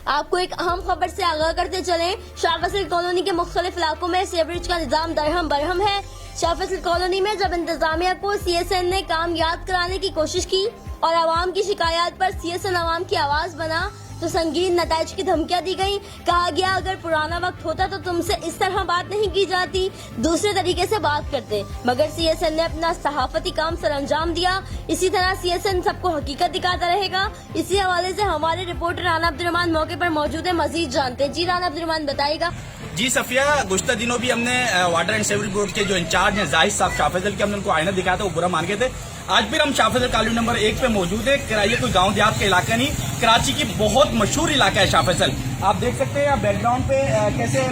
आपको एक अहम खबर से आगाह करते चलें। शाह फैसल कॉलोनी के मुख्तलिफ इलाकों में सीवरेज का निजाम दरहम बरहम है। शाह फैसल कॉलोनी में जब इंतजामिया को CSN ने काम याद कराने की कोशिश की और आवाम की शिकायत पर CSN आवाम की आवाज बना तो संगीन नताइज की धमकियां दी गई। कहा गया अगर पुराना वक्त होता तो तुमसे इस तरह बात नहीं की जाती, दूसरे तरीके से बात करते, मगर CSN ने अपना सहाफती काम सरअंजाम दिया। इसी तरह CSN सबको हकीकत दिखाता रहेगा। इसी हवाले से हमारे रिपोर्टर राना अब्दुर्रहमान मौके पर मौजूद है, मजीद जानते हैं। जी राना अब्दुर्रहमान बताइएगा। जी सफिया, गुज़श्ता दिनों भी हमने वाटर एंड सीवरेज बोर्ड के जो इंचार्ज हैं जाहिद साहब शाह फैसल के, हमने उनको आईना दिखाया था, वो बुरा मान गए थे। आज फिर हम शाह फैसल कॉलोनी नंबर 1 पे मौजूद है। ये कोई गांव देहात का इलाका नहीं, कराची की बहुत मशहूर इलाका है शाह फैसल। आप देख सकते हैं बैकग्राउंड पे कैसे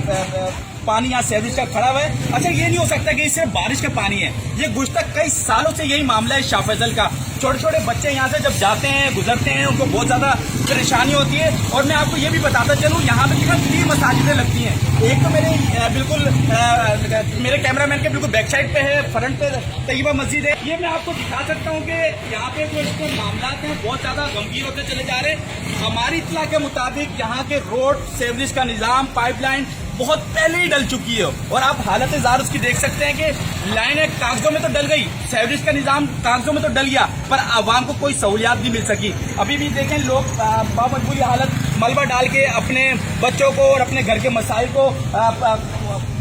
पानी यहाँ सीवरेज का खड़ा हुआ है। अच्छा, ये नहीं हो सकता कि सिर्फ बारिश का पानी है, ये गुज़श्ता कई सालों से यही मामला है शाह फैसल का। छोटे छोटे बच्चे यहाँ से जब जाते हैं गुजरते हैं उनको बहुत ज्यादा परेशानी होती है। और मैं आपको ये भी बताता चलूँ, यहाँ पे तकरीबन 3 मसाजिदें लगती हैं। एक तो मेरे कैमरामैन के बिल्कुल बैक साइड पे है, फ्रंट पे तैयबा मस्जिद है। ये मैं आपको दिखा सकता हूँ कि यहाँ पे जो मामला हैं बहुत ज्यादा गंभीर होते चले जा रहे हैं। हमारी इत्तला के मुताबिक यहाँ के रोड सीवरेज का निजाम पाइपलाइन बहुत पहले ही डल चुकी है और आप हालत जार उसकी देख सकते हैं कि लाइनें कागजों में तो डल गई, सीवरेज का निजाम कागजों में तो डल गया, पर आवाम को कोई सहूलियात नहीं मिल सकी। अभी भी देखें लोग बामजबूरी हालत मलबा डाल के अपने बच्चों को और अपने घर के मसाइल को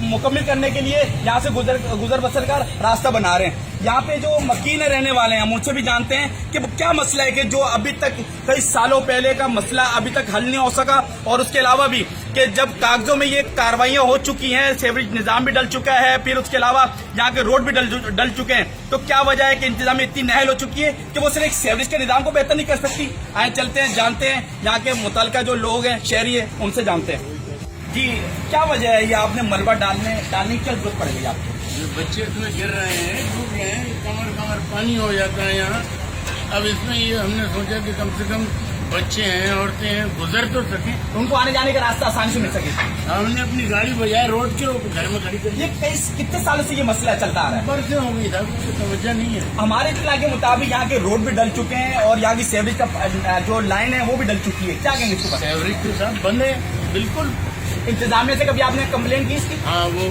मुकम्मल करने के लिए यहाँ से गुजर बसर का रास्ता बना रहे हैं। यहाँ पे जो मकीन रहने वाले हैं हम उनसे भी जानते हैं कि क्या मसला है कि जो अभी तक कई सालों पहले का मसला अभी तक हल नहीं हो सका। और उसके अलावा भी कि जब कागजों में ये कार्रवाइयां हो चुकी हैं, सीवरेज निजाम भी डल चुका है, फिर उसके अलावा यहाँ के रोड भी डल चुके हैं, तो क्या वजह है कि इंतजामिया इतनी नहल हो चुकी है कि वो सिर्फ एक सीवरेज के निजाम को बेहतर नहीं कर सकती। आए चलते हैं, जानते हैं यहाँ के मुतलका जो लोग हैं, शहरी है, उनसे जानते हैं। जी, क्या वजह है ये आपने मलबा डालने की क्या जरूरत पड़ गई आपको? बच्चे इसमें गिर रहे हैं, डूब रहे हैं, कमर पानी हो जाता है यहाँ। अब इसमें ये हमने सोचा कि कम से कम बच्चे हैं, औरतें हैं, गुजर तो सके, उनको आने जाने का रास्ता आसानी से मिल सके। हमने अपनी गाड़ी बजाय रोड के घर में खड़ी कर। ये कितने सालों से ये मसला चलता आ रहा है? बरसें हो गई था, कुछ तवज्जो नहीं है। हमारे इत्तला के मुताबिक यहाँ के रोड भी डल चुके हैं और यहाँ की सीवरेज का जो लाइन है वो भी डल चुकी है। क्या कहेंगे इसके? सीवरेज के साथ बंद है बिल्कुल। इंतजामिया से कभी आपने कंप्लेंट की इसकी? हाँ, वो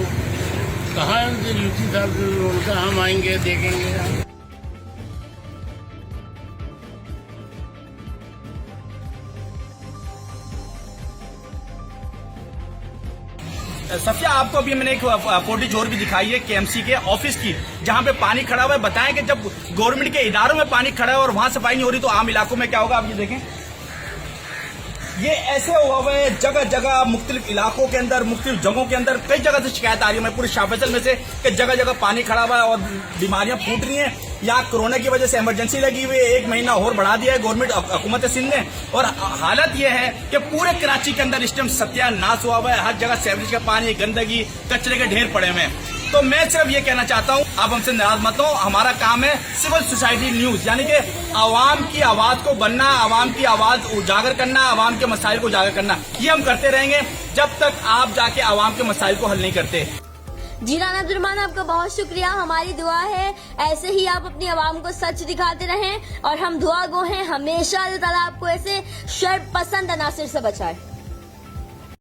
कहा यूसी साहब उनका हम आएंगे देखेंगे। सफिया, आपको अभी मैंने एक फुटेज और भी दिखाई है KMC के ऑफिस की, जहां पे पानी खड़ा हुआ है। बताएं कि जब गवर्नमेंट के इदारों में पानी खड़ा है और वहां सफाई नहीं हो रही तो आम इलाकों में क्या होगा? आप ये देखें, ये ऐसे हुआ हुआ है जगह जगह, मुख्तलिफ इलाकों के अंदर, मुख्तलिफ जगहों के अंदर कई जगह से शिकायत आ रही है। मैं पूरे शाह फैसल में से कि जगह जगह पानी खड़ा हुआ है और बीमारियां फूट रही हैं। यहाँ कोरोना की वजह से इमरजेंसी लगी हुई है, 1 महीना और बढ़ा दिया है गवर्नमेंट हुकूमत सिंध ने। और हालत यह है कि पूरे कराची के अंदर इस टाइम सत्यानाश हुआ हुआ है। हर जगह सीवरेज का पानी, गंदगी, कचरे के ढेर पड़े हुए हैं। तो मैं सिर्फ ये कहना चाहता हूँ, आप हमसे नाराज मत हो। हमारा काम है सिविल सोसाइटी न्यूज, यानी कि आवाम की आवाज को बनना, आवाम की आवाज उजागर करना, आवाम के मसाइल को उजागर करना। ये हम करते रहेंगे जब तक आप जाके आवाम के मसाइल को हल नहीं करते। जी राना अब्दुर्रहमान, आपका बहुत शुक्रिया। हमारी दुआ है ऐसे ही आप अपनी आवाम को सच दिखाते रहें और हम दुआ गो हैं हमेशा अल्लाह ताला आपको ऐसे शर पसंद अनासिर से बचाए।